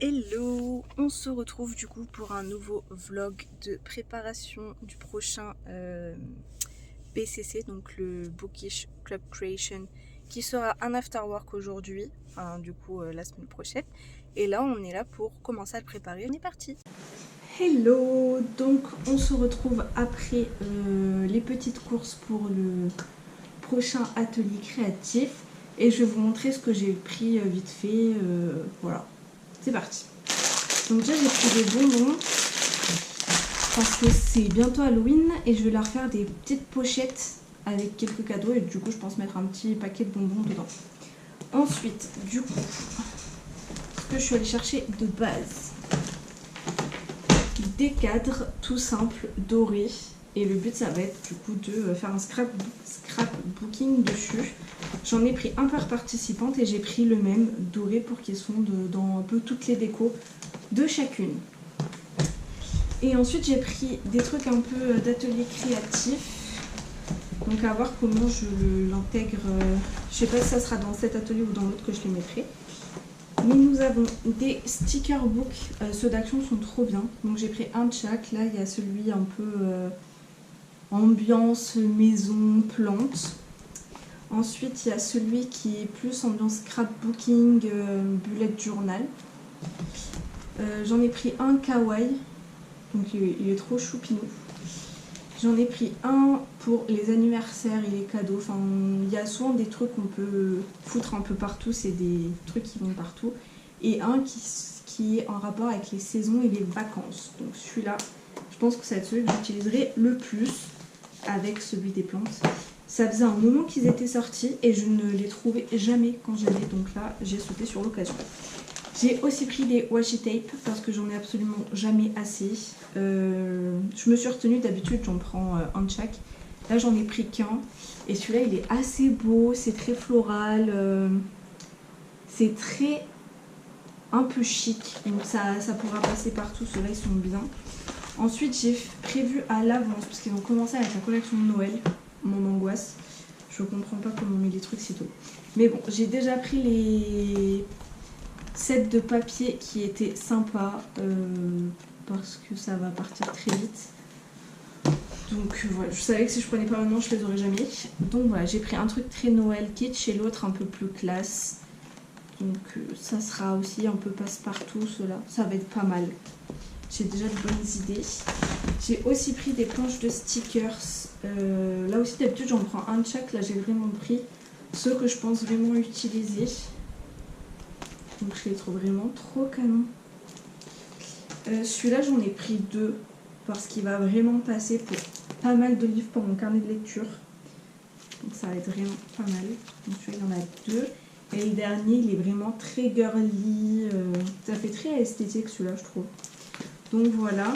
Hello, on se retrouve du coup pour un nouveau vlog de préparation du prochain BCC, donc le Bookish Club Creation, qui sera un afterwork aujourd'hui, enfin du coup la semaine prochaine. Et là on est là pour commencer à le préparer, on est parti. Hello, donc on se retrouve après les petites courses pour le prochain atelier créatif. Et je vais vous montrer ce que j'ai pris vite fait, voilà. C'est parti. Donc déjà j'ai pris des bonbons parce que c'est bientôt Halloween et je vais leur faire des petites pochettes avec quelques cadeaux et du coup je pense mettre un petit paquet de bonbons dedans. Ensuite du coup ce que je suis allée chercher de base, des cadres tout simples dorés et le but ça va être du coup de faire un scrapbooking dessus. J'en ai pris un par participante et j'ai pris le même doré pour qu'ils soient dans un peu toutes les décos de chacune. Et ensuite j'ai pris des trucs un peu d'atelier créatif. Donc à voir comment je l'intègre. Je sais pas si ça sera dans cet atelier ou dans l'autre que je les mettrai. Mais nous avons des sticker books. Ceux d'Action sont trop bien. Donc j'ai pris un de chaque. Là il y a celui un peu ambiance maison plante. Ensuite, il y a celui qui est plus ambiance scrapbooking, bullet journal. J'en ai pris un kawaii, donc il est trop choupinou. J'en ai pris un pour les anniversaires et les cadeaux. Enfin, il y a souvent des trucs qu'on peut foutre un peu partout, c'est des trucs qui vont partout. Et un qui est en rapport avec les saisons et les vacances. Donc celui-là, je pense que ça va être celui que j'utiliserai le plus avec celui des plantes. Ça faisait un moment qu'ils étaient sortis et je ne les trouvais jamais quand j'allais, donc là j'ai sauté sur l'occasion. J'ai aussi pris des washi tape parce que j'en ai absolument jamais assez. Je me suis retenue, d'habitude j'en prends un de chaque. Là j'en ai pris qu'un et celui-là il est assez beau, c'est très floral, c'est très un peu chic, donc ça pourra passer partout, ceux-là ils sont bien. Ensuite j'ai prévu à l'avance parce qu'ils ont commencé avec la collection de Noël. Mon angoisse, je comprends pas comment on met les trucs si tôt. Mais bon, j'ai déjà pris les sets de papier qui étaient sympas parce que ça va partir très vite. Donc voilà, je savais que si je prenais pas maintenant, je les aurais jamais. Donc voilà, j'ai pris un truc très Noël kitsch et l'autre un peu plus classe. Donc ça sera aussi un peu passe-partout, cela. Ça va être pas mal. J'ai déjà de bonnes idées. J'ai aussi pris des planches de stickers. Là aussi d'habitude j'en prends un de chaque. Là j'ai vraiment pris ceux que je pense vraiment utiliser. Donc je les trouve vraiment trop canon. Celui-là j'en ai pris deux parce qu'il va vraiment passer pour pas mal de livres pour mon carnet de lecture. Donc ça va être vraiment pas mal. Donc celui-là il y en a deux. Et le dernier il est vraiment très girly. Ça fait très esthétique celui-là je trouve. Donc voilà,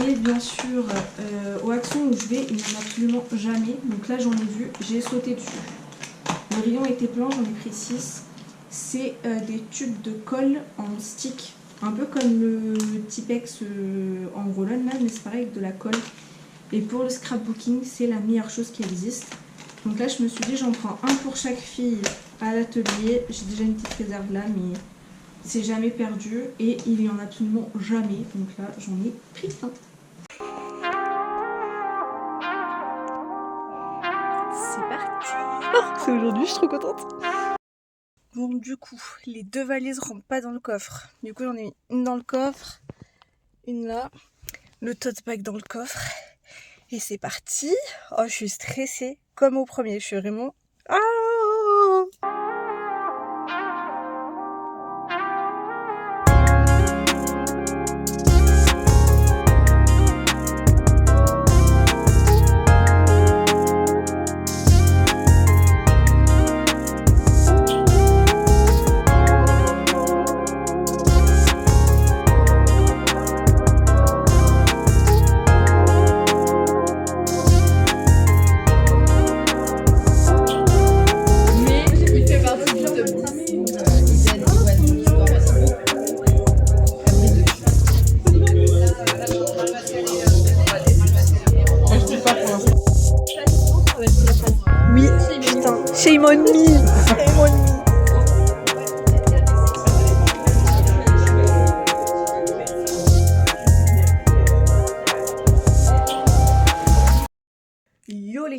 et bien sûr aux actions où je vais, il n'y en a absolument jamais. Donc là j'en ai vu, j'ai sauté dessus. Le rayon était plein, j'en ai pris 6. C'est des tubes de colle en stick, un peu comme le Tipex en roll-on là, mais c'est pareil avec de la colle. Et pour le scrapbooking, c'est la meilleure chose qui existe. Donc là je me suis dit j'en prends un pour chaque fille à l'atelier. J'ai déjà une petite réserve là, mais c'est jamais perdu et il y en a absolument jamais. Donc là, j'en ai pris un. C'est parti. C'est aujourd'hui, je suis trop contente. Bon, du coup, les deux valises rentrent pas dans le coffre. Du coup, j'en ai mis une dans le coffre, une là, le tote bag dans le coffre. Et c'est parti. Oh, je suis stressée comme au premier. Je suis vraiment... Ah!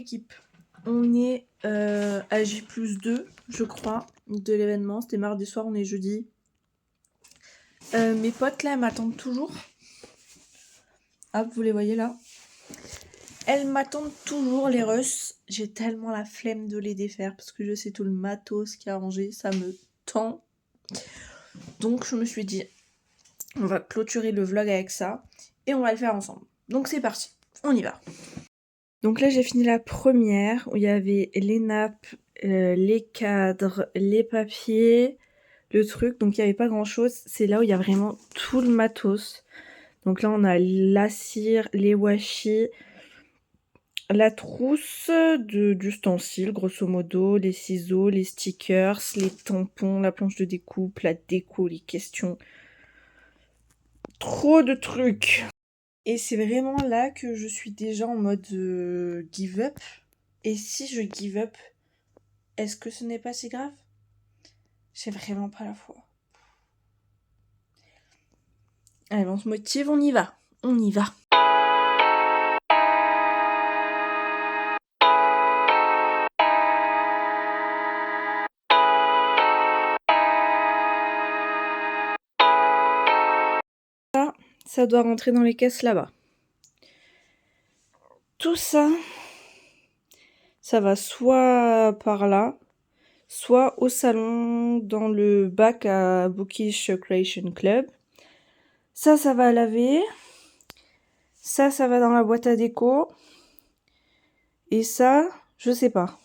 l'équipe. On est à J+2, je crois, de l'événement. C'était mardi soir, on est jeudi. Mes potes là, elles m'attendent toujours. Hop, vous les voyez là. Elles m'attendent toujours, les Russes. J'ai tellement la flemme de les défaire parce que je sais tout le matos qu'il y a rangé. Ça me tend. Donc je me suis dit, on va clôturer le vlog avec ça. Et on va le faire ensemble. Donc c'est parti, on y va. Donc là j'ai fini la première où il y avait les nappes, les cadres, les papiers, le truc. Donc il n'y avait pas grand chose. C'est là où il y a vraiment tout le matos. Donc là on a la cire, les washi, la trousse d'ustensiles grosso modo, les ciseaux, les stickers, les tampons, la planche de découpe, la déco, les questions. Trop de trucs. Et c'est vraiment là que je suis déjà en mode give up. Et si je give up, est-ce que ce n'est pas si grave? J'ai vraiment pas la foi. Allez, on se motive, on y va. On y va. Ça doit rentrer dans les caisses là-bas. Tout ça, ça va soit par là, soit au salon dans le bac à Bookish Creation Club. Ça va laver. Ça va dans la boîte à déco. Et ça, je sais pas.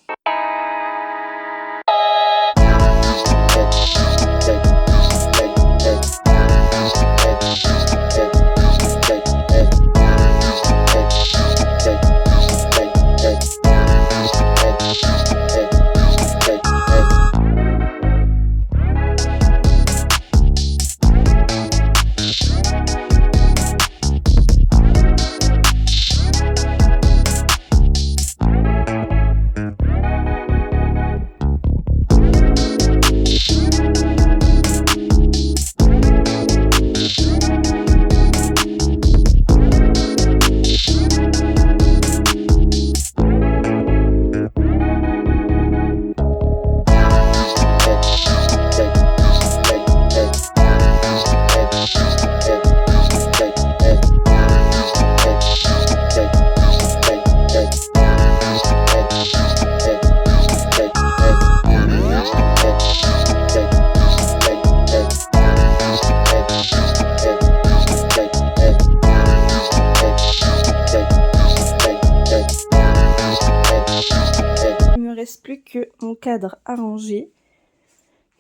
Reste plus que mon cadre à ranger.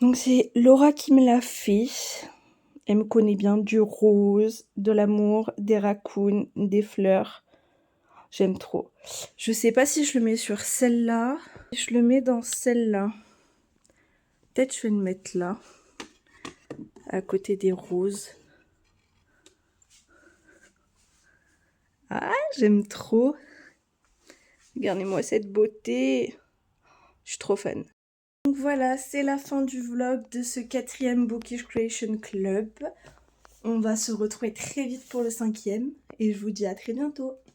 Donc c'est Laura qui me l'a fait. Elle me connaît bien, du rose, de l'amour, des raccoons, des fleurs. J'aime trop. Je sais pas si je le mets sur celle-là. Je le mets dans celle-là. Peut-être je vais le mettre là, à côté des roses. Ah, j'aime trop. Regardez-moi cette beauté. Je suis trop fan. Donc voilà, c'est la fin du vlog de ce 4e Bookish Creation Club. On va se retrouver très vite pour le 5e et je vous dis à très bientôt.